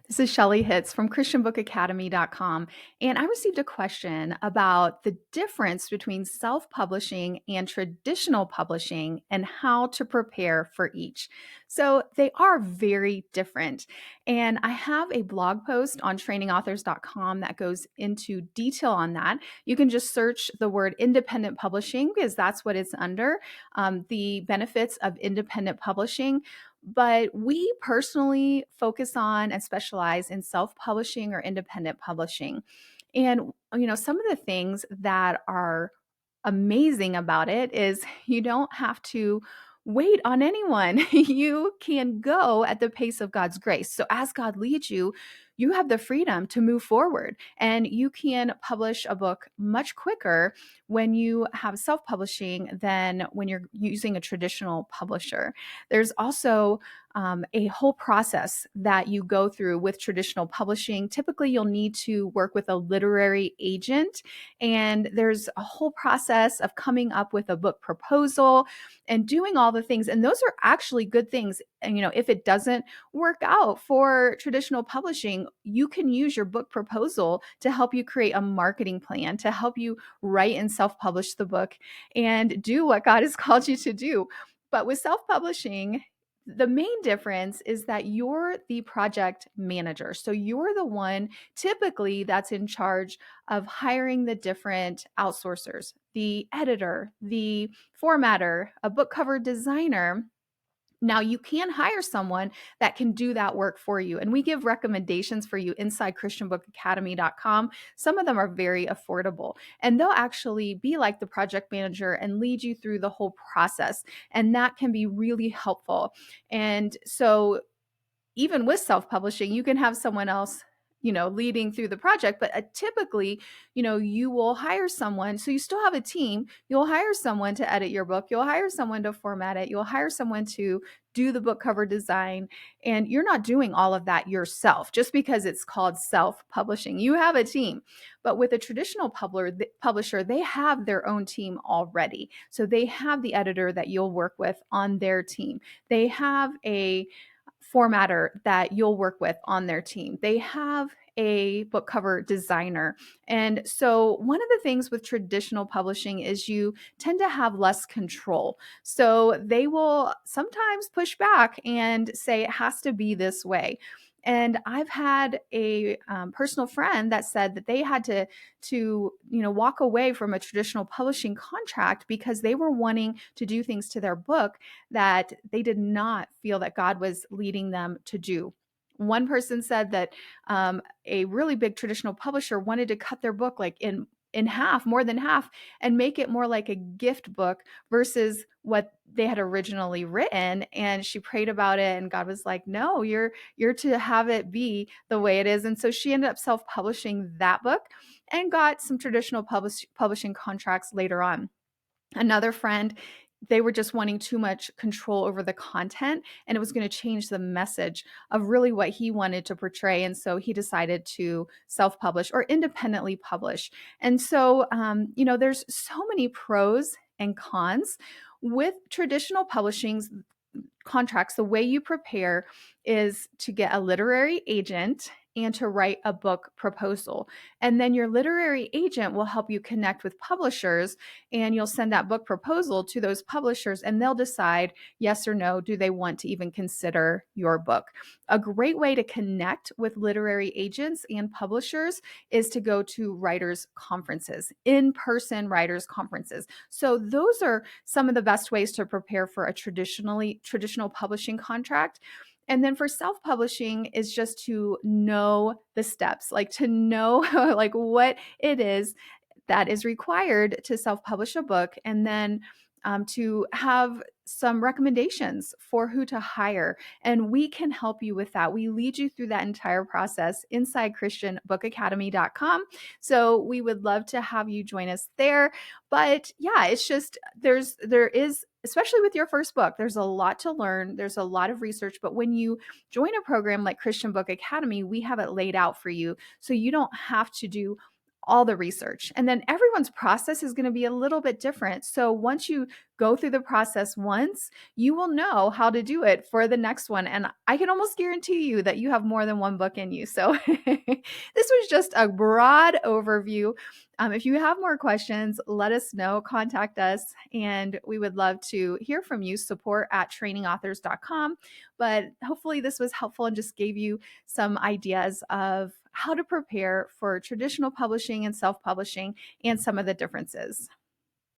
This is Shelley Hitz from ChristianBookAcademy.com, and I received a question about the difference between self-publishing and traditional publishing and how to prepare for each. So they are very different, and I have a blog post on trainingauthors.com that goes into detail on that. You can just search the word independent publishing because that's what it's under, the benefits of independent publishing. But we personally focus on and specialize in self-publishing or independent publishing. And, some of the things that are amazing about it is you don't have to wait on anyone. You can go at the pace of God's grace. So as God leads you, you have the freedom to move forward and you can publish a book much quicker when you have self-publishing than when you're using a traditional publisher. There's also a whole process that you go through with traditional publishing. Typically, you'll need to work with a literary agent, and there's a whole process of coming up with a book proposal and doing all the things. And those are actually good things. And, if it doesn't work out for traditional publishing, you can use your book proposal to help you create a marketing plan, to help you write and self-publish the book and do what God has called you to do. But with self-publishing, the main difference is that you're the project manager. So you're the one typically that's in charge of hiring the different outsourcers, the editor, the formatter, a book cover designer. Now, you can hire someone that can do that work for you. And we give recommendations for you inside ChristianBookAcademy.com. Some of them are very affordable, and they'll actually be like the project manager and lead you through the whole process. And that can be really helpful. And so, even with self-publishing, you can have someone else, leading through the project, but typically, you will hire someone. So you still have a team. You'll hire someone to edit your book. You'll hire someone to format it. You'll hire someone to do the book cover design. And you're not doing all of that yourself just because it's called self-publishing. You have a team. But with a traditional publisher, they have their own team already. So they have the editor that you'll work with on their team. They have a formatter that you'll work with on their team. They have a book cover designer. And so one of the things with traditional publishing is you tend to have less control. So they will sometimes push back and say it has to be this way. And I've had a personal friend that said that they had to walk away from a traditional publishing contract because they were wanting to do things to their book that they did not feel that God was leading them to do. One person said that a really big traditional publisher wanted to cut their book like in half, more than half, and make it more like a gift book versus what they had originally written. And she prayed about it, and God was like, no, you're to have it be the way it is. And so she ended up self-publishing that book and got some traditional publishing contracts later on. Another friend, they were just wanting too much control over the content, and it was going to change the message of really what he wanted to portray. And so he decided to self-publish or independently publish. And so, there's so many pros and cons with traditional publishing's contracts. The way you prepare is to get a literary agent and to write a book proposal. And then your literary agent will help you connect with publishers, and you'll send that book proposal to those publishers, and they'll decide yes or no, do they want to even consider your book. A great way to connect with literary agents and publishers is to go to writers' conferences, in-person writers' conferences. So those are some of the best ways to prepare for a traditional publishing contract. And then for self-publishing is just to know the steps, like to know like what it is that is required to self-publish a book, and then to have some recommendations for who to hire. And we can help you with that. We lead you through that entire process inside ChristianBookAcademy.com. So we would love to have you join us there. But yeah, it's just there is, especially with your first book, there's a lot to learn. There's a lot of research. But when you join a program like Christian Book Academy, we have it laid out for you. So you don't have to do all the research. And then everyone's process is going to be a little bit different. So once you go through the process once, you will know how to do it for the next one. And I can almost guarantee you that you have more than one book in you. So this was just a broad overview. If you have more questions, let us know, contact us, and we would love to hear from you. support@trainingauthors.com. But hopefully this was helpful and just gave you some ideas of how to prepare for traditional publishing and self-publishing and some of the differences.